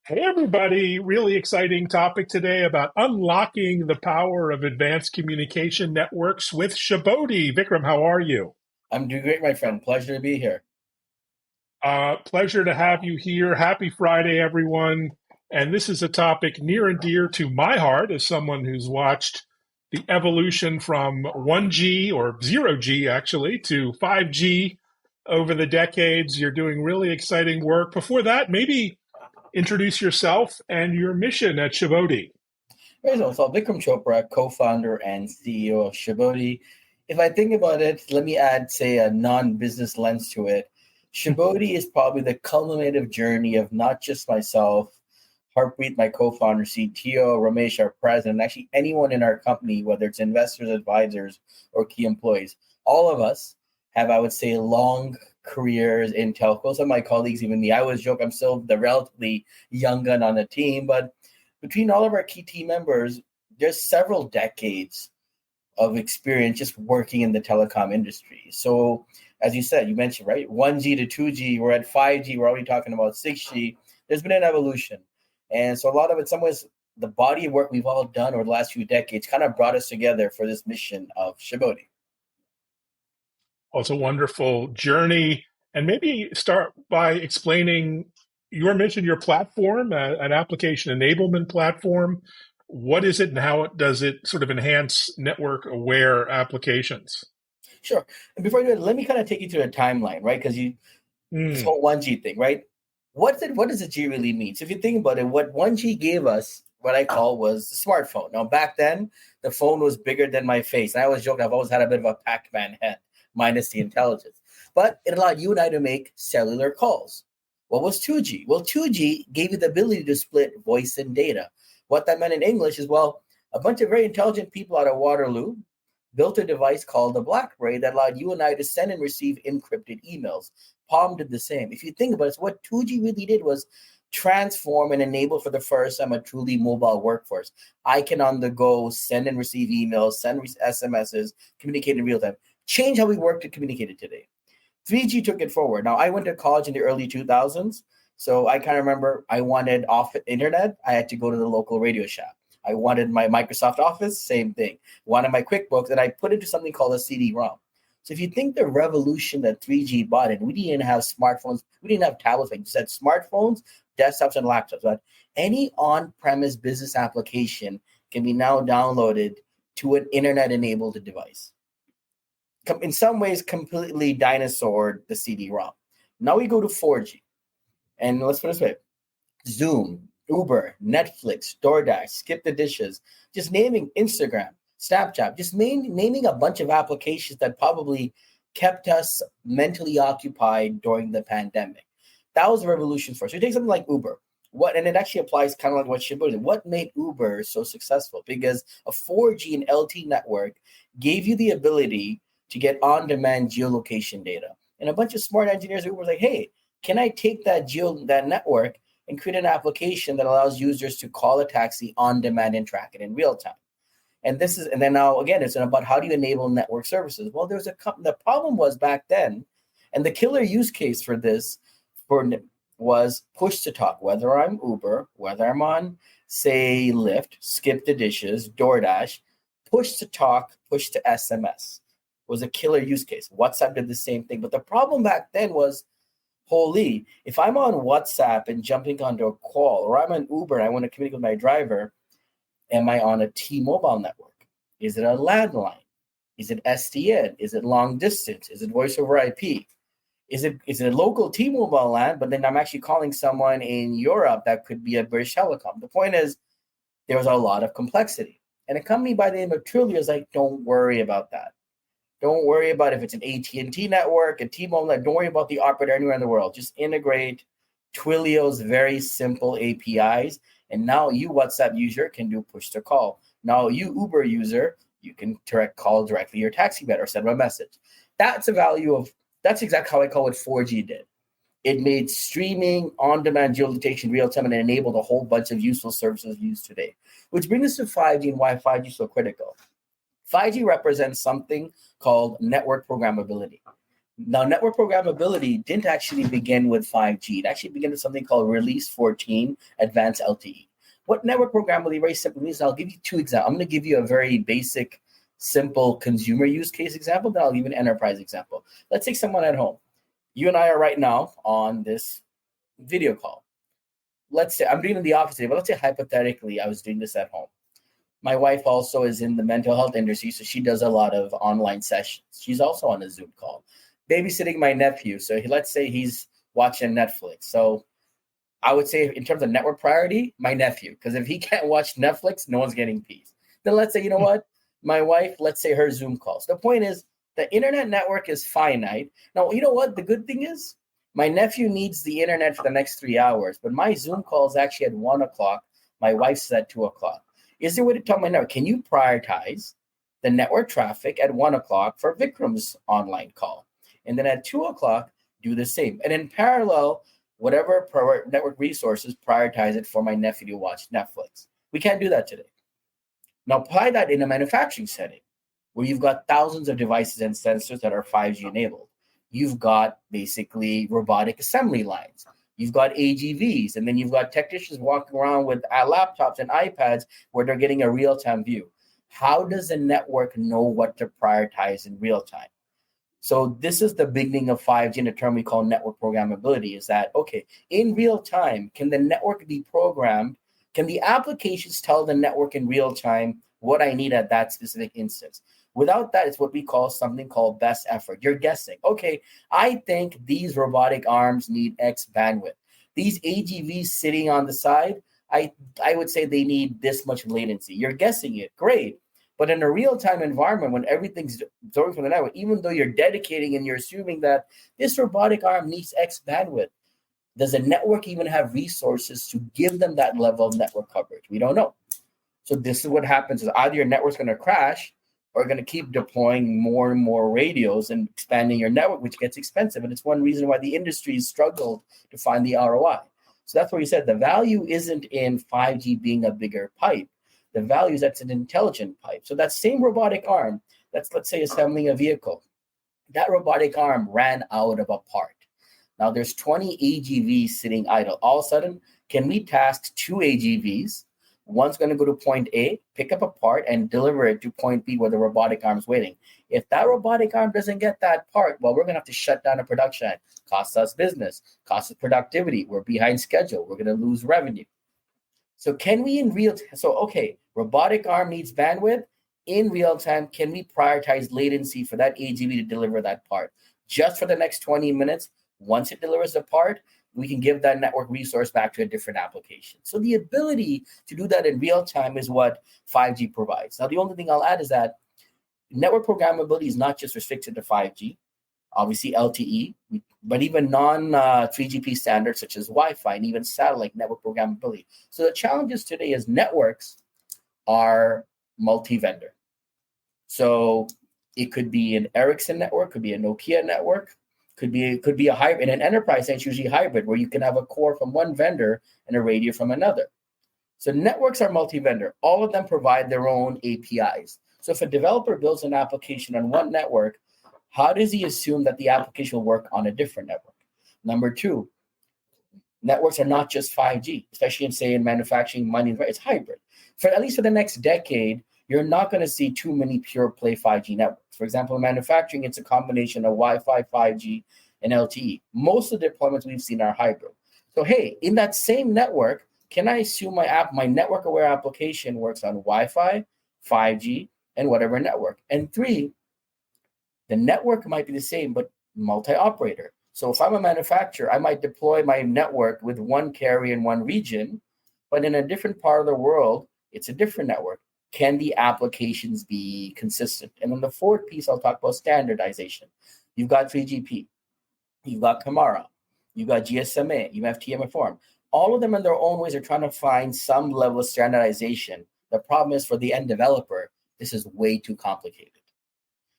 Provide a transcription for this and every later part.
Hey, everybody. Really exciting topic today about unlocking the power of advanced communication networks with Shibodi. Vikram, how are you? I'm doing great, my friend. Pleasure to be here. Pleasure to have you here. Happy Friday, everyone. And this is a topic near and dear to my heart as someone who's watched the evolution from 1G or 0G actually to 5G over the decades. You're doing really exciting work. Before that, maybe introduce yourself and your mission at Shibodi. So Vikram Chopra, co-founder and CEO of Shibodi. If I think about it, let me add, say, a non-business lens to it. Shibodi is probably the culminative journey of not just myself, Harpreet, my co-founder, CTO, Ramesh, our president, and actually anyone in our company, whether it's investors, advisors, or key employees. All of us have, I would say, long careers in telco. Some of my colleagues, even me, I always joke I'm still the relatively young gun on the team, but between all of our key team members, there's several decades of experience just working in the telecom industry. So, as you said, you mentioned, right, 1G to 2G, we're at 5G, we're already talking about 6G. There's been an evolution. And so, a lot of it, in some ways, the body of work we've all done over the last few decades kind of brought us together for this mission of Shibodi. Well, it's a wonderful journey. And maybe start by explaining your mission, your platform, an application enablement platform. What is it and how does it sort of enhance network aware applications? Sure. And before you do it, let me kind of take you through a timeline, right? Because this Mm, whole 1G thing, right? What does a G really mean? So if you think about it, what 1G gave us, what I call was the smartphone. Now back then, the phone was bigger than my face. And I always joke I've always had a bit of a Pac-Man head, minus the intelligence. But it allowed you and I to make cellular calls. What was 2G? Well, 2G gave you the ability to split voice and data. What that meant in English is, well, a bunch of very intelligent people out of Waterloo built a device called the BlackBerry that allowed you and I to send and receive encrypted emails. Palm did the same. If you think about it, so what 2G really did was transform and enable for the first time a truly mobile workforce. I can on the go send and receive emails, send SMSs, communicate in real time. Change how we work to communicate it today. 3G took it forward. Now, I went to college in the early 2000s, so I kind of remember I wanted off internet, I had to go to the local Radio Shack. I wanted my Microsoft Office, same thing. Wanted my QuickBooks, and I put it to something called a CD-ROM. So if you think the revolution that 3G brought in, we didn't have smartphones, we didn't have tablets, like you said, smartphones, desktops, and laptops. But any on-premise business application can be now downloaded to an internet-enabled device. In some ways, completely dinosaured the CD-ROM. Now we go to 4G, and let's put it this way: Zoom, Uber, Netflix, DoorDash, Skip the Dishes, just naming Instagram, Snapchat, just naming a bunch of applications that probably kept us mentally occupied during the pandemic. That was a revolution for us. So you take something like Uber. And it actually applies kind of like what Shibboleth did. What made Uber so successful? Because a 4G and LTE network gave you the ability to get on-demand geolocation data. And a bunch of smart engineers at Uber was like, hey, can I take that network and create an application that allows users to call a taxi on demand and track it in real time? And then now again, it's about how do you enable network services? Well, the problem was back then, and the killer use case for this was push to talk. Whether I'm Uber, whether I'm on, say, Lyft, Skip the Dishes, DoorDash, push to talk, push to SMS was a killer use case. WhatsApp did the same thing. But the problem back then was, holy, if I'm on WhatsApp and jumping onto a call, or I'm on Uber and I want to communicate with my driver, am I on a T-Mobile network? Is it a landline? Is it SDN? Is it long distance? Is it voice over IP? Is it a local T-Mobile land, but then I'm actually calling someone in Europe that could be a British Telecom? The point is, there was a lot of complexity. And a company by the name of Twilio is like, don't worry about that. Don't worry about if it's an AT&T network, a T-Mobile network. Don't worry about the operator anywhere in the world. Just integrate Twilio's very simple APIs. And now you WhatsApp user can do push to call. Now you Uber user, you can call directly your taxi bed or send them a message. That's exactly how I call what 4G did. It made streaming, on-demand geolocation real time and enabled a whole bunch of useful services used today. Which brings us to 5G and why 5G is so critical. 5G represents something called network programmability. Now, network programmability didn't actually begin with 5G. It actually began with something called Release 14 Advanced LTE. What network programmability very simply means, I'll give you two examples. I'm going to give you a very basic, simple consumer use case example, then I'll give you an enterprise example. Let's take someone at home. You and I are right now on this video call. Let's say I'm doing it in the office today, but let's say hypothetically I was doing this at home. My wife also is in the mental health industry, so she does a lot of online sessions. She's also on a Zoom call. Babysitting my nephew. So let's say he's watching Netflix. So I would say in terms of network priority, my nephew, because if he can't watch Netflix, no one's getting peace. Then let's say, you know what? My wife, let's say her Zoom calls. The point is the internet network is finite. Now, you know what? The good thing is my nephew needs the internet for the next 3 hours, but my Zoom call is actually at 1 o'clock. My wife's at 2 o'clock. Is there a way to tell my network, can you prioritize the network traffic at 1 o'clock for Vikram's online call? And then at 2 o'clock, do the same. And in parallel, whatever network resources, prioritize it for my nephew to watch Netflix. We can't do that today. Now apply that in a manufacturing setting where you've got thousands of devices and sensors that are 5G enabled. You've got basically robotic assembly lines. You've got AGVs, and then you've got technicians walking around with laptops and iPads where they're getting a real-time view. How does the network know what to prioritize in real time? So this is the beginning of 5G in a term we call network programmability, is that, okay, in real time, can the network be programmed? Can the applications tell the network in real time what I need at that specific instance? Without that, it's what we call something called best effort. You're guessing, okay, I think these robotic arms need X bandwidth. These AGVs sitting on the side, I would say they need this much latency. You're guessing it, great. But in a real-time environment, when everything's absorbed from the network, even though you're dedicating and you're assuming that this robotic arm needs X bandwidth, does the network even have resources to give them that level of network coverage? We don't know. So this is what happens: is either your network's going to crash, or going to keep deploying more and more radios and expanding your network, which gets expensive. And it's one reason why the industry struggled to find the ROI. So that's where you said the value isn't in 5G being a bigger pipe. The value is that's an intelligent pipe. So that same robotic arm, that's, let's say, assembling a vehicle. That robotic arm ran out of a part. Now there's 20 AGVs sitting idle. All of a sudden, can we task 2 AGVs? One's going to go to point A, pick up a part, and deliver it to point B where the robotic arm is waiting. If that robotic arm doesn't get that part, well, we're going to have to shut down a production line. Costs us business, costs us productivity. We're behind schedule. We're going to lose revenue. So can we in real time, so okay, robotic arm needs bandwidth. In real time, can we prioritize latency for that AGV to deliver that part? Just for the next 20 minutes, once it delivers the part, we can give that network resource back to a different application. So the ability to do that in real time is what 5G provides. Now, the only thing I'll add is that network programmability is not just restricted to 5G, obviously LTE, but even non-3GP standards such as Wi-Fi and even satellite network programmability. So the challenges today is networks are multi-vendor. So it could be an Ericsson network, could be a Nokia network, could be a hybrid. In an enterprise sense, usually hybrid, where you can have a core from one vendor and a radio from another. So networks are multi-vendor. All of them provide their own APIs. So if a developer builds an application on one network, how does he assume that the application will work on a different network? Number two, networks are not just 5G, especially in manufacturing, mining, it's hybrid. For at least for the next decade, you're not going to see too many pure play 5G networks. For example, in manufacturing, it's a combination of Wi-Fi, 5G, and LTE. Most of the deployments we've seen are hybrid. So, hey, in that same network, can I assume my network-aware application works on Wi-Fi, 5G, and whatever network? And three, the network might be the same, but multi-operator. So if I'm a manufacturer, I might deploy my network with one carrier in one region, but in a different part of the world, it's a different network. Can the applications be consistent? And then the fourth piece, I'll talk about standardization. You've got 3GP, you've got Camara, you've got GSMA, you have TMFORM. All of them in their own ways are trying to find some level of standardization. The problem is for the end developer, this is way too complicated.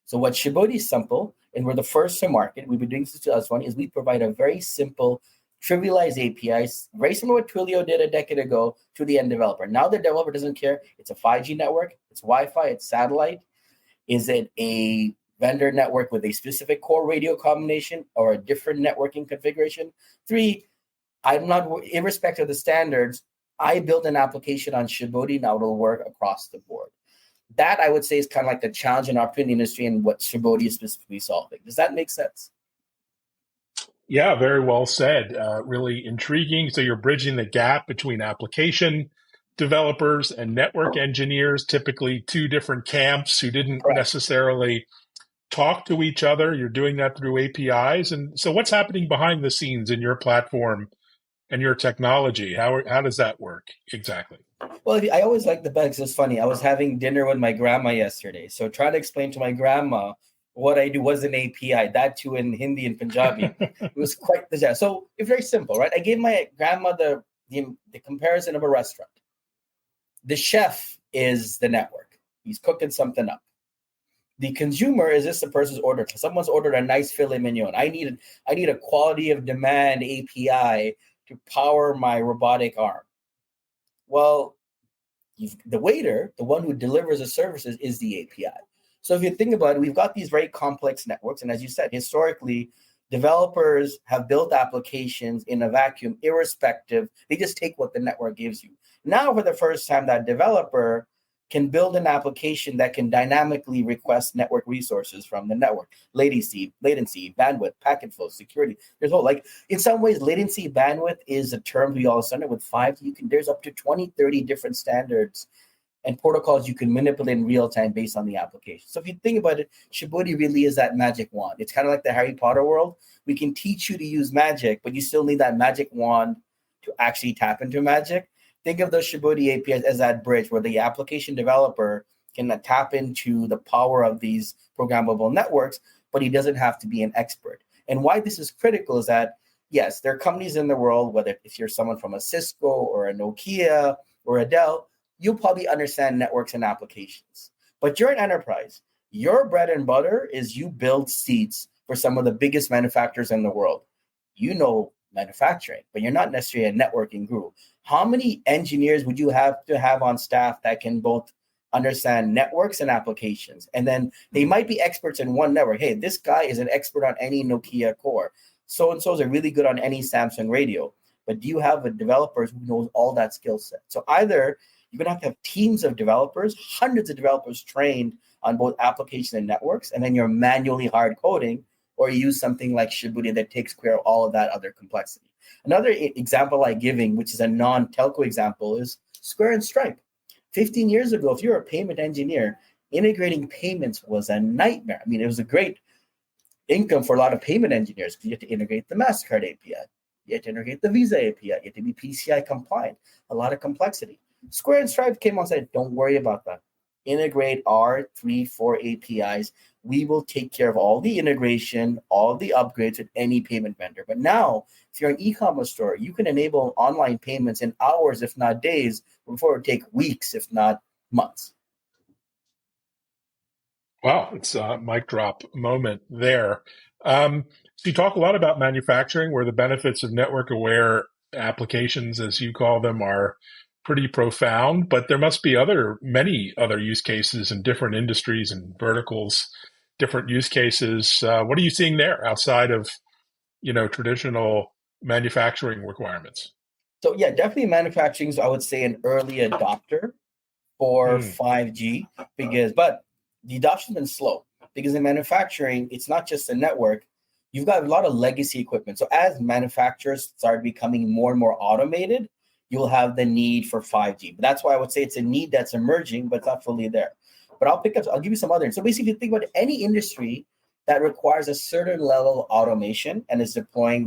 So what Shibodi is simple, and we're the first to market, we've been doing this since 2001, is we provide a very simple, trivialized APIs, very similar to what Twilio did a decade ago, to the end developer. Now the developer doesn't care. It's a 5G network, it's Wi-Fi, it's satellite. Is it a vendor network with a specific core radio combination or a different networking configuration. 3, I'm not, irrespective of the standards, I built an application on Shibodi, now it'll work across the board. That I would say is kind of like the challenge and opportunity industry and what Shibodi is specifically solving. Does that make sense? Yeah, very well said. Really intriguing. So you're bridging the gap between application developers and network engineers, typically two different camps who didn't Correct. necessarily talk to each other. You're doing that through APIs. And so what's happening behind the scenes in your platform and your technology? How does that work exactly? Well, I always like the bugs. It's funny. I was having dinner with my grandma yesterday. So trying to explain to my grandma what I do was an API, that too in Hindi and Punjabi. It was quite the jazz. So it's very simple, right? I gave my grandma the comparison of a restaurant. The chef is the network. He's cooking something up. The consumer is just the person's order. Someone's ordered a nice filet mignon. I need a quality of demand API to power my robotic arm. Well, the waiter, the one who delivers the services, is the API. So if you think about it, we've got these very complex networks. And as you said, historically, developers have built applications in a vacuum, irrespective. They just take what the network gives you. Now, for the first time, that developer can build an application that can dynamically request network resources from the network. Latency, bandwidth, packet flow, security. There's whole, like, in some ways, latency bandwidth is a term we all understand. With 5G, there's up to 20, 30 different standards and protocols you can manipulate in real time based on the application. So if you think about it, Shibodi really is that magic wand. It's kind of like the Harry Potter world. We can teach you to use magic, but you still need that magic wand to actually tap into magic. Think of those Shibodi APIs as that bridge where the application developer can tap into the power of these programmable networks, but he doesn't have to be an expert. And why this is critical is that, yes, there are companies in the world, whether if you're someone from a Cisco or a Nokia or a Dell, you'll probably understand networks and applications. But you're an enterprise. Your bread and butter is you build seats for some of the biggest manufacturers in the world. You know manufacturing, but you're not necessarily a networking guru. How many engineers would you have to have on staff that can both understand networks and applications? And then they might be experts in one network. Hey, this guy is an expert on any Nokia core. So-and-so's are really good on any Samsung radio. But do you have a developer who knows all that skill set? So either you're going to have teams of developers, hundreds of developers trained on both applications and networks, and then you're manually hard coding, or use something like Shibodi that takes care of all of that other complexity. Another example I'm giving, which is a non-telco example, is Square and Stripe. 15 years ago, if you're a payment engineer, integrating payments was a nightmare. I mean, it was a great income for a lot of payment engineers because you had to integrate the MasterCard API. You had to integrate the Visa API. You had to be PCI compliant. A lot of complexity. Square and Stripe came on and said, don't worry about that. Integrate our 3-4 APIs. We will take care of all the integration, all the upgrades with any payment vendor. But now, if you're an e-commerce store, you can enable online payments in hours, if not days, before it would take weeks, if not months. Wow, it's a mic drop moment there. So you talk a lot about manufacturing, where the benefits of network-aware applications, as you call them, are pretty profound. But there must be many other use cases in different industries and verticals, different use cases. What are you seeing there outside of, traditional manufacturing requirements? So yeah, definitely manufacturing is, I would say, an early adopter for 5G but the adoption's been slow because in manufacturing, it's not just a network. You've got a lot of legacy equipment. So as manufacturers start becoming more and more automated, you'll have the need for 5G. But that's why I would say it's a need that's emerging, but it's not fully there. But I'll give you some other. So basically, think about any industry that requires a certain level of automation and is deploying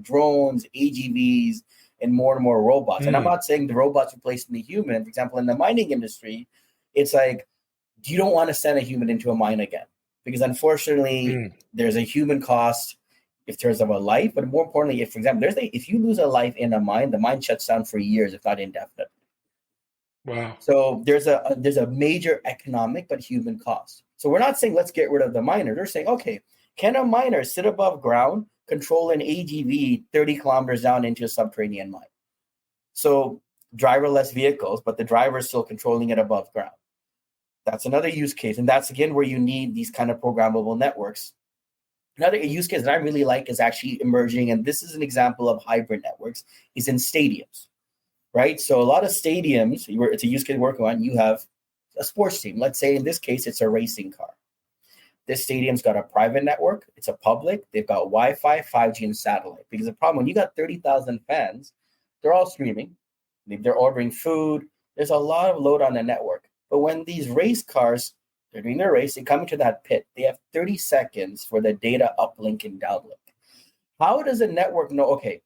drones, AGVs, and more robots. And I'm not saying the robots replacing the human. For example, in the mining industry, it's like, you don't want to send a human into a mine again because unfortunately, there's a human cost in terms of a life. But more importantly, if, for example, if you lose a life in a mine, the mine shuts down for years, if not indefinitely. Wow. So there's a major economic but human cost. So we're not saying let's get rid of the miner. They're saying, okay, can a miner sit above ground, control an AGV 30 kilometers down into a subterranean mine? So driverless vehicles, but the driver is still controlling it above ground. That's another use case. And that's, again, where you need these kind of programmable networks. Another use case that I really like is actually emerging, and this is an example of hybrid networks, is in stadiums, right? So a lot of stadiums, it's a use case working on, you have a sports team. Let's say in this case, it's a racing car. This stadium's got a private network. It's a public. They've got Wi-Fi, 5G, and satellite. Because the problem, when you got 30,000 fans, they're all streaming. They're ordering food. There's a lot of load on the network. But when these race cars, they're doing their race, they come into that pit. They have 30 seconds for the data uplink and downlink. How does a network know, okay,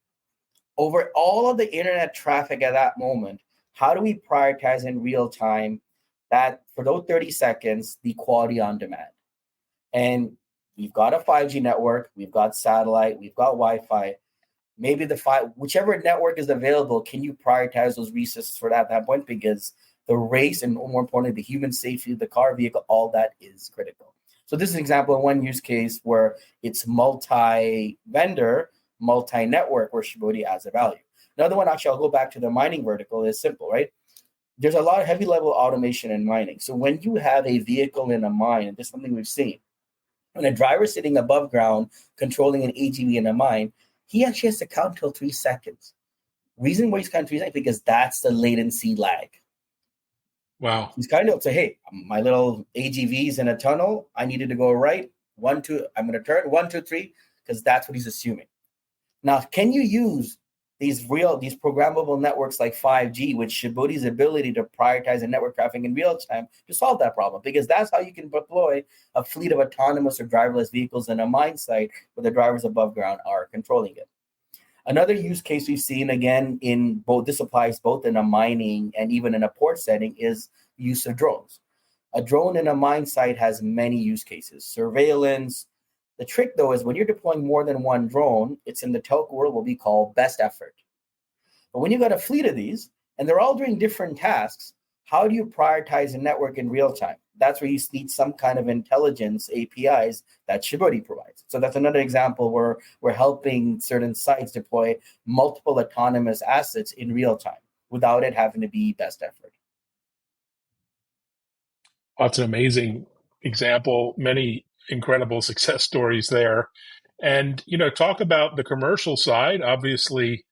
over all of the internet traffic at that moment, how do we prioritize in real time that for those 30 seconds, the quality on demand? And we've got a 5G network, we've got satellite, we've got Wi-Fi. Maybe whichever network is available, can you prioritize those resources for that at that point? Because the race and, more importantly, the human safety, the car, vehicle, all that is critical. So this is an example of one use case where it's multi-vendor, multi-network, where Shibodi adds a value. Another one, actually, I'll go back to the mining vertical, is simple, right? There's a lot of heavy level automation in mining. So when you have a vehicle in a mine, and this is something we've seen, when a driver sitting above ground controlling an AGV in a mine, he actually has to count till 3 seconds. Reason why he's counting 3 seconds, because that's the latency lag. Wow. He's kind of say, hey, my little AGV's in a tunnel. I needed to go right. 1, 2, I'm going to turn 1, 2, 3, because that's what he's assuming. Now, can you use these programmable networks like 5G with Shibodi's ability to prioritize the network traffic in real time to solve that problem? Because that's how you can deploy a fleet of autonomous or driverless vehicles in a mine site where the drivers above ground are controlling it. Another use case we've seen, again, in both, this applies both in a mining and even in a port setting, is the use of drones. A drone in a mine site has many use cases. Surveillance. The trick, though, is when you're deploying more than one drone, it's in the telco world what we call best effort. But when you've got a fleet of these, and they're all doing different tasks, how do you prioritize a network in real time? That's where you need some kind of intelligence APIs that Shibodi provides. So that's another example where we're helping certain sites deploy multiple autonomous assets in real time without it having to be best effort. That's an amazing example. Many incredible success stories there. And, talk about the commercial side. Obviously,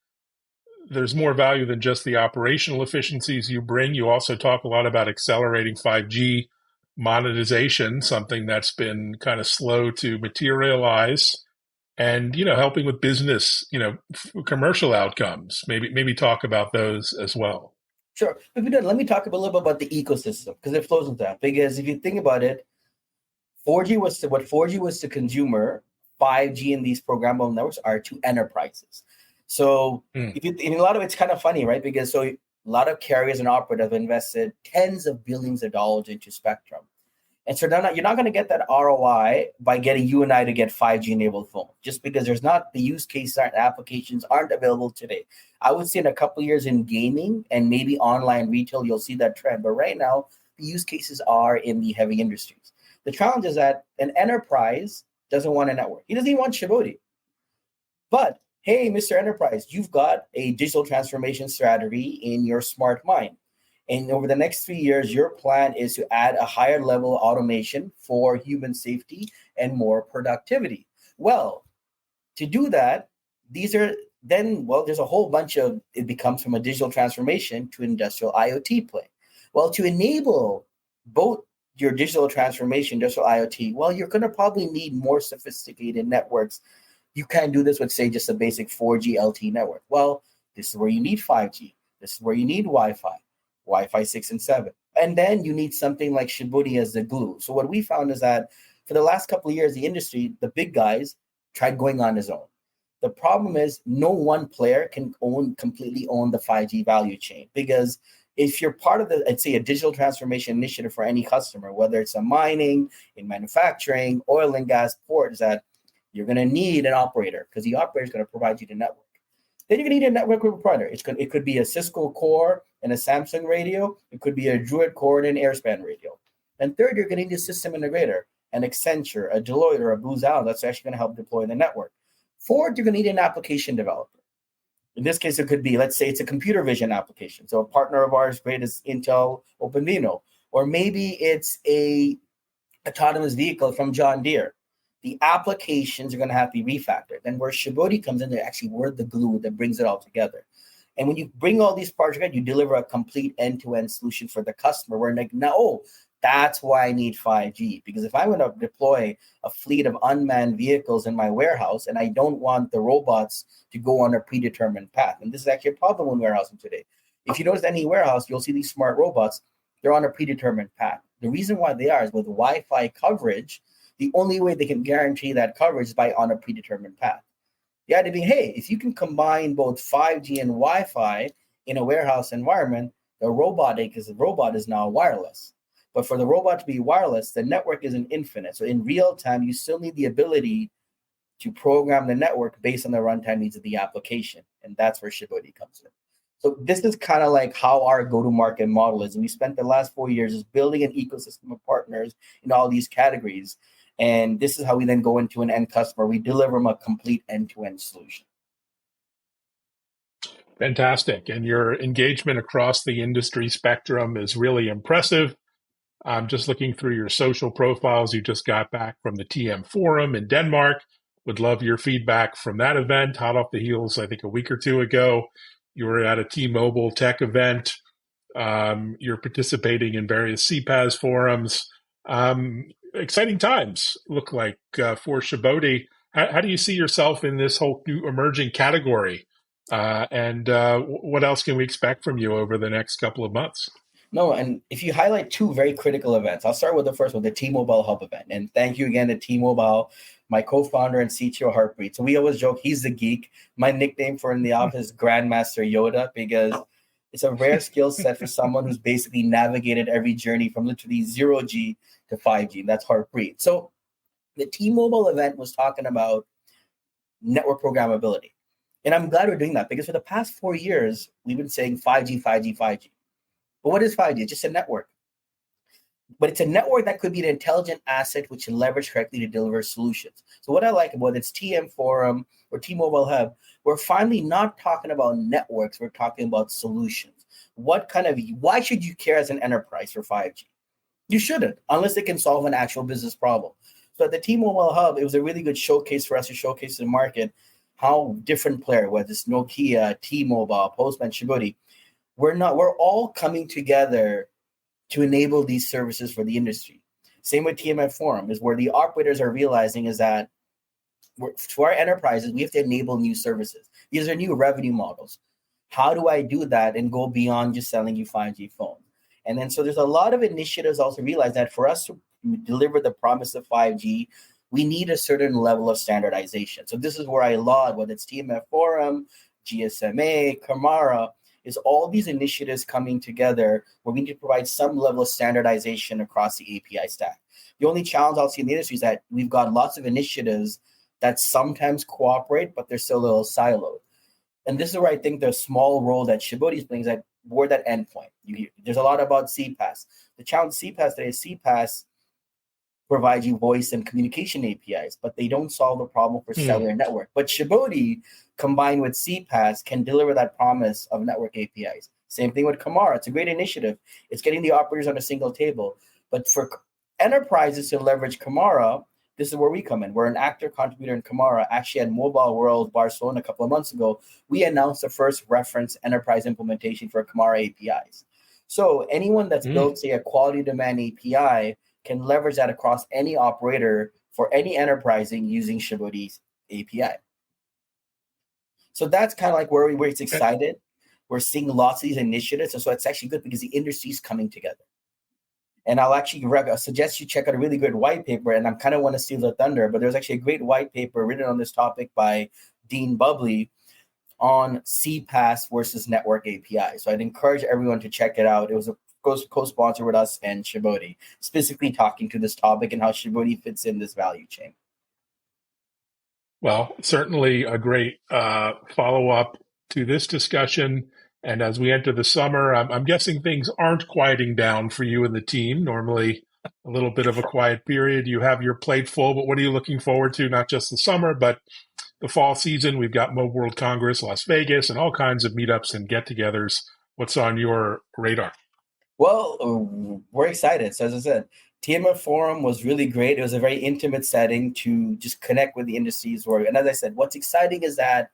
there's more value than just the operational efficiencies you bring. You also talk a lot about accelerating 5G monetization, something that's been kind of slow to materialize, and, helping with business, commercial outcomes. Maybe talk about those as well. Sure. Let me talk a little bit about the ecosystem, because it flows into that. Because if you think about it, 4G was to consumer, 5G and these programmable networks are to enterprises. So in a lot of it's kind of funny, right? Because so a lot of carriers and operators have invested tens of billions of dollars into spectrum. And so you're not going to get that ROI by getting you and I to get 5G enabled phone, just because there's not the use case applications aren't available today. I would say in a couple of years in gaming and maybe online retail, you'll see that trend. But right now, the use cases are in the heavy industries. The challenge is that an enterprise doesn't want a network. He doesn't even want Shibodi. But hey, Mr. Enterprise, you've got a digital transformation strategy in your smart mine. And over the next 3 years, your plan is to add a higher level of automation for human safety and more productivity. Well, to do that, there's a whole bunch of, it becomes from a digital transformation to industrial IoT play. Well, to enable both your digital transformation, industrial IoT, well, you're going to probably need more sophisticated networks. You can't do this with, say, just a basic 4G LTE network. Well, this is where you need 5G. This is where you need Wi-Fi 6 and 7. And then you need something like Shibodi as the glue. So what we found is that for the last couple of years, the industry, the big guys, tried going on his own. The problem is no one player can completely own the 5G value chain, because if you're part of I'd say a digital transformation initiative for any customer, whether it's a mining, in manufacturing, oil and gas, port, is that you're going to need an operator, because the operator is going to provide you the network. Then you're going to need a network provider. It could be a Cisco core and a Samsung radio. It could be a Druid core and an Airspan radio. And third, you're going to need a system integrator, an Accenture, a Deloitte, or a Booz Allen that's actually going to help deploy the network. Fourth, you're going to need an application developer. In this case, it could be, let's say it's a computer vision application. So a partner of ours, great, is Intel OpenVINO. or maybe it's a autonomous vehicle from John Deere. The applications are going to have to be refactored. And where Shibodi comes in, they're actually we're the glue that brings it all together. And when you bring all these parts together, you deliver a complete end-to-end solution for the customer. We're like, now, oh, that's why I need 5G. Because if I'm going to deploy a fleet of unmanned vehicles in my warehouse, and I don't want the robots to go on a predetermined path. And this is actually a problem in warehousing today. If you notice any warehouse, you'll see these smart robots. They're on a predetermined path. The reason why they are is with Wi-Fi coverage, the only way they can guarantee that coverage is by on a predetermined path. The idea being, hey, if you can combine both 5G and Wi-Fi in a warehouse environment, the robot is now wireless. But for the robot to be wireless, the network isn't infinite. So in real time, you still need the ability to program the network based on the runtime needs of the application. And that's where Shibodi comes in. So this is kind of like how our go-to-market model is. And we spent the last 4 years just building an ecosystem of partners in all these categories. And this is how we then go into an end customer. We deliver them a complete end-to-end solution. Fantastic. And your engagement across the industry spectrum is really impressive. I'm just looking through your social profiles. You just got back from the TM Forum in Denmark. Would love your feedback from that event, hot off the heels, I think a week or two ago. You were at a T-Mobile tech event. You're participating in various CPaaS forums. Exciting times look like for Shibodi. How do you see yourself in this whole new emerging category? And what else can we expect from you over the next couple of months? No, and if you highlight two very critical events, I'll start with the first one, the T-Mobile Hub event. And thank you again to T-Mobile, my co-founder and CTO, Harpreet. So we always joke, he's the geek. My nickname for in the office is Grandmaster Yoda, because it's a rare skill set for someone who's basically navigated every journey from literally 0G to 5G. And that's Harpreet. So the T-Mobile event was talking about network programmability. And I'm glad we're doing that, because for the past 4 years, we've been saying 5G, 5G, 5G. But what is 5G? It's just a network. But it's a network that could be an intelligent asset which can leverage correctly to deliver solutions. So what I like about it's TM Forum or T-Mobile Hub, we're finally not talking about networks, we're talking about solutions. Why should you care as an enterprise for 5G? You shouldn't, unless it can solve an actual business problem. So at the T-Mobile Hub, it was a really good showcase for us to showcase to the market how different players, whether it's Nokia, T-Mobile, Postman, Shibodi, we're all coming together to enable these services for the industry. Same with TMF Forum, is where the operators are realizing is that for our enterprises, we have to enable new services. These are new revenue models. How do I do that and go beyond just selling you 5G phone? And then so there's a lot of initiatives also realize that for us to deliver the promise of 5G, we need a certain level of standardization. So this is where I laud, whether it's TMF Forum, GSMA, Kamara, is all these initiatives coming together where we need to provide some level of standardization across the API stack. The only challenge I'll see in the industry is that we've got lots of initiatives that sometimes cooperate, but they're still a little siloed. And this is where I think the small role that Shibodi is playing is that we're that endpoint. There's a lot about CPaaS. The challenge CPaaS today is CPaaS provide you voice and communication APIs, but they don't solve the problem for cellular network. But Shibodi, combined with CPaaS, can deliver that promise of network APIs. Same thing with Kamara. It's a great initiative. It's getting the operators on a single table. But for enterprises to leverage Kamara, this is where we come in. We're an actor contributor in Kamara. Actually, at Mobile World Barcelona a couple of months ago, we announced the first reference enterprise implementation for Kamara APIs. So anyone that's built, say, a quality demand API can leverage that across any operator for any enterprising using Shibodi's API. So that's kind of like where it's excited. We're seeing lots of these initiatives. And so it's actually good because the industry is coming together. And I'll actually suggest you check out a really good white paper. And I kind of want to steal the thunder, but there's actually a great white paper written on this topic by Dean Bubley on CPaaS versus network API. So I'd encourage everyone to check it out. It was a co-sponsor with us and Shibodi, specifically talking to this topic and how Shibodi fits in this value chain. Well, certainly a great follow-up to this discussion. And as we enter the summer, I'm guessing things aren't quieting down for you and the team. Normally a little bit of a quiet period. You have your plate full, but what are you looking forward to? Not just the summer, but the fall season. We've got Mobile World Congress, Las Vegas, and all kinds of meetups and get-togethers. What's on your radar? Well, we're excited. So as I said, TMF Forum was really great. It was a very intimate setting to just connect with the industries work. And as I said, what's exciting is that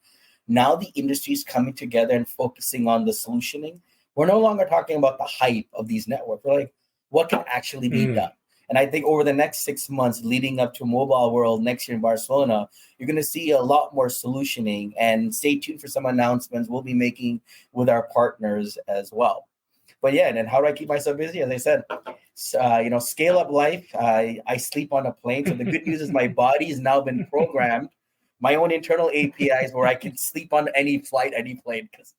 now the industry is coming together and focusing on the solutioning. We're no longer talking about the hype of these networks. We're like, what can actually be done? And I think over the next 6 months leading up to Mobile World next year in Barcelona, you're going to see a lot more solutioning. And stay tuned for some announcements we'll be making with our partners as well. But yeah, and then how do I keep myself busy? As I said, scale up life. I sleep on a plane. So the good news is my body has now been programmed, my own internal APIs where I can sleep on any flight, any plane. Because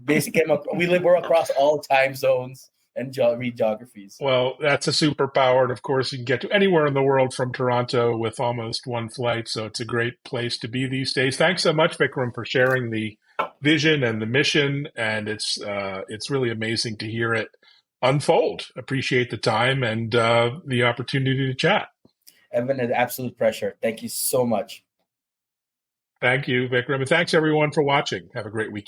basically, we're across all time zones and read geographies. Well, that's a superpower. And of course, you can get to anywhere in the world from Toronto with almost one flight. So it's a great place to be these days. Thanks so much, Vikram, for sharing the vision and the mission. And it's really amazing to hear it unfold. Appreciate the time and the opportunity to chat. Evan, an absolute pleasure. Thank you so much. Thank you, Vikram. And thanks, everyone, for watching. Have a great weekend.